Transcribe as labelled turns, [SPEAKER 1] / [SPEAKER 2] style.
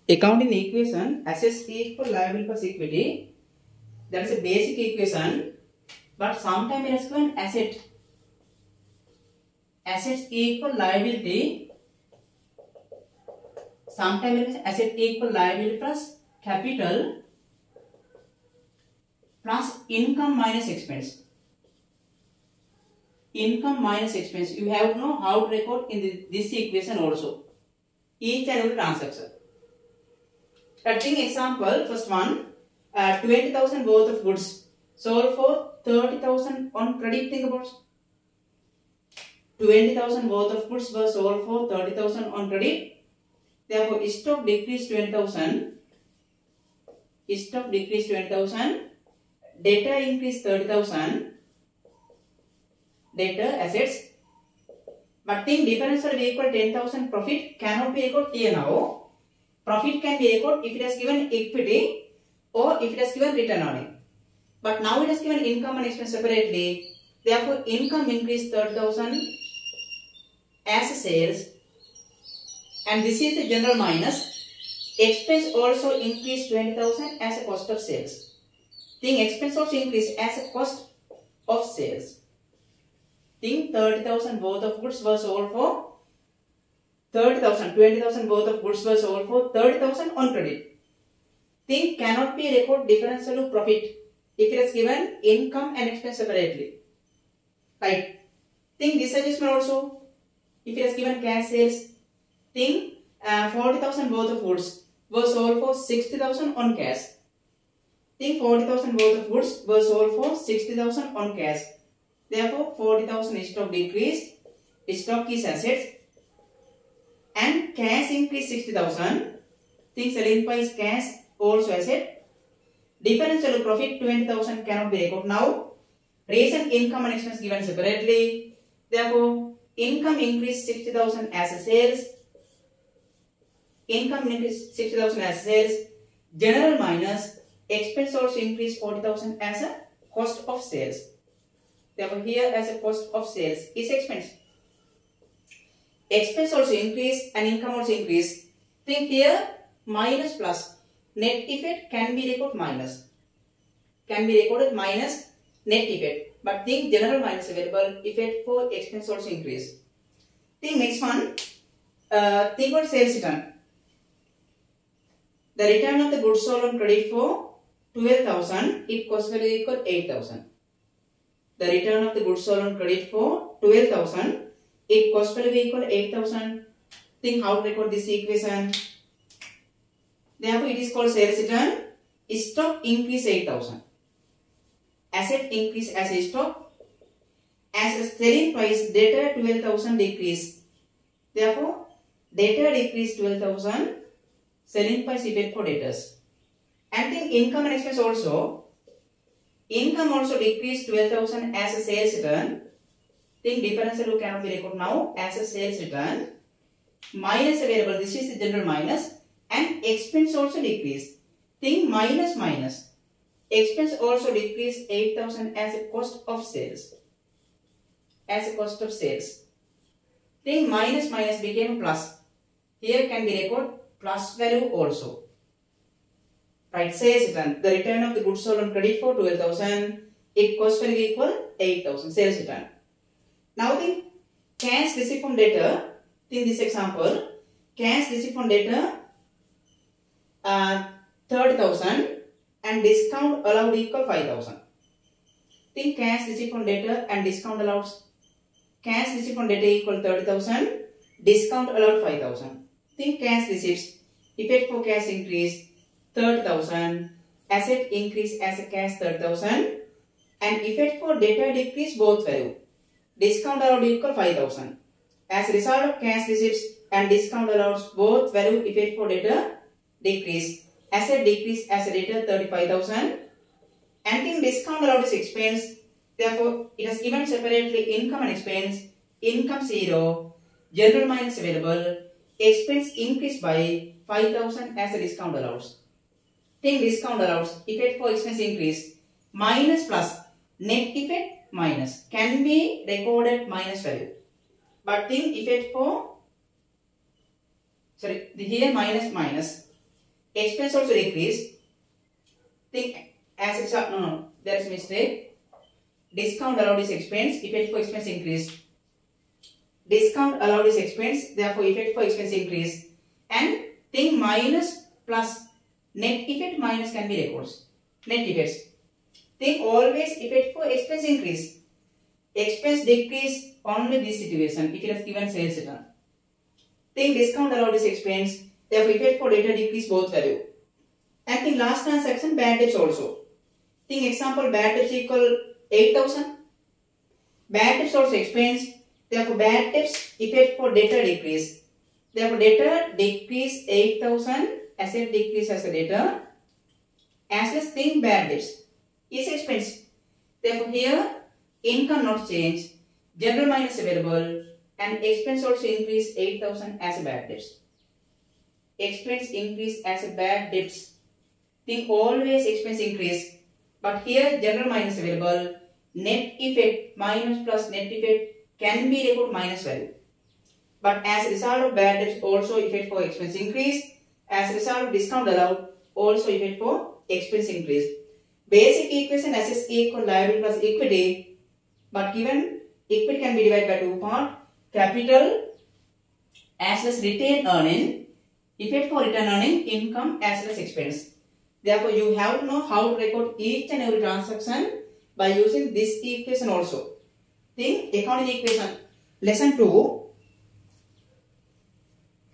[SPEAKER 1] Accounting equation, assets equal liability plus equity. That is a basic equation, but sometimes it has given assets equal liability. Sometimes it is asset equal liability plus capital plus income minus expense. Income minus expense. You have to know how to record in this equation also. Each and every transaction. Taking example, first one, 20,000 worth of goods sold for 30,000 on credit. Think about 20,000 worth of goods were sold for 30,000 on credit. Therefore, stock decreased 20,000. Stock decreased 20,000. Debtor increased 30,000. Debtor assets. But think difference will be equal 10,000. Profit cannot be recorded here now. Profit can be recorded if it has given equity or if it has given return on it. But now it has given income and expense separately. Therefore, income increased 30,000 as sales. And this is the general minus. Expense also increased 20,000 as a cost of sales. Think expense also increased as a cost of sales. Think 30,000 worth of goods were sold for 30,000. 20,000 worth of goods were sold for 30,000 on credit. Think cannot be recorded differential to profit if it is given income and expense separately. Right. Think this adjustment also if it is given cash sales. Think 40,000 worth of goods were sold for 60,000 on cash. Think 40,000 worth of goods were sold for 60,000 on cash. Therefore, 40,000 stock decreased. Stock is assets. And cash increased 60,000. Think selling price cash also asset. Differential profit 20,000 cannot be recorded now. Reason income and expense given separately. Therefore, income increased 60,000 as a sales. Income increased 60,000 as sales. General minus expense also increased 40,000 as a cost of sales. Therefore, here as a cost of sales is expense. Expense also increased and income also increased. Think here minus plus. Net effect can be recorded minus. Can be recorded minus net effect. But think general minus available effect for expense also increased. Think next one. Think about sales return. The return of the goods sold on credit for 12,000 if cost value equal 8,000. The return of the goods sold on credit for 12,000 if cost value equal 8,000. Think how to record this equation. Therefore, it is called sales return. Stock increase 8,000. Asset increase as a stock. As a selling price, debtor 12,000 decrease. Therefore, debtor decrease 12,000. Selling price effect for debtors. And think income and expense also. Income also decreased 12,000 as a sales return. Think differential cannot be recorded now as a sales return. Minus available. This is the general minus. And expense also decreased. Think minus minus. Expense also decreased 8,000 as a cost of sales. As a cost of sales. Think minus minus became plus. Here can be recorded plus value also. Right, sales return. The return of the goods sold on credit for 12,000 if cost value equal 8,000. Sales return. Now think cash received from debtor. In this example, cash received from debtor 30,000 and discount allowed equal 5,000. Think cash received from debtor and discount allowed. Cash received from debtor equal 30,000. Discount allowed 5,000. Think cash receipts. Effect for cash increase 30,000. Asset increase as a cash 30,000. And effect for debtor decrease both value. Discount allowed equal 5,000. As a result of cash receipts and discount allowed both value effect for debtor decrease. Asset decrease as a debtor 35,000. And think discount allowed is expense. Therefore, it has given separately income and expense. Income 0. General minus available. Expense increased by 5,000 as a discount allows. Think discount allows. Effect for expense increase. Minus plus. Net effect minus. Can be recorded minus value. But think effect for. Sorry. Here minus minus. expense also decrease. Think as it's a, no, there is mistake. Discount allowed is expense, effect for expense increase. Discount allowed is expense, therefore effect for expense increase. And think minus plus net effect minus can be records. Net effects. Think always effect for expense increase. Expense decrease only this situation if it has given sales return. Think discount allowed is expense, therefore effect for data decrease both value. And think last transaction bad debts also. Think example bad debts equal 8,000. Bad debts also expense, therefore bad debts effect for debtor decrease. Therefore debtor decrease 8,000, asset decrease as a debtor. As well as think bad debts is expense. Therefore here income not change, general minus available, and expense also increase 8,000 as a bad debts. Expense increase as a bad debts. Think always expense increase, but here general minus available, net effect minus plus net effect can be recorded minus value. But as a result of bad debts also effect for expense increase, as a result of discount allowed also effect for expense increase. Basic equation assets equal liability plus equity, but given equity can be divided by two parts, capital as well as retained earning, effect for retained earning, income as well as expense. Therefore, you have to know how to record each and every transaction by using this equation also. Think accounting equation. Lesson 2.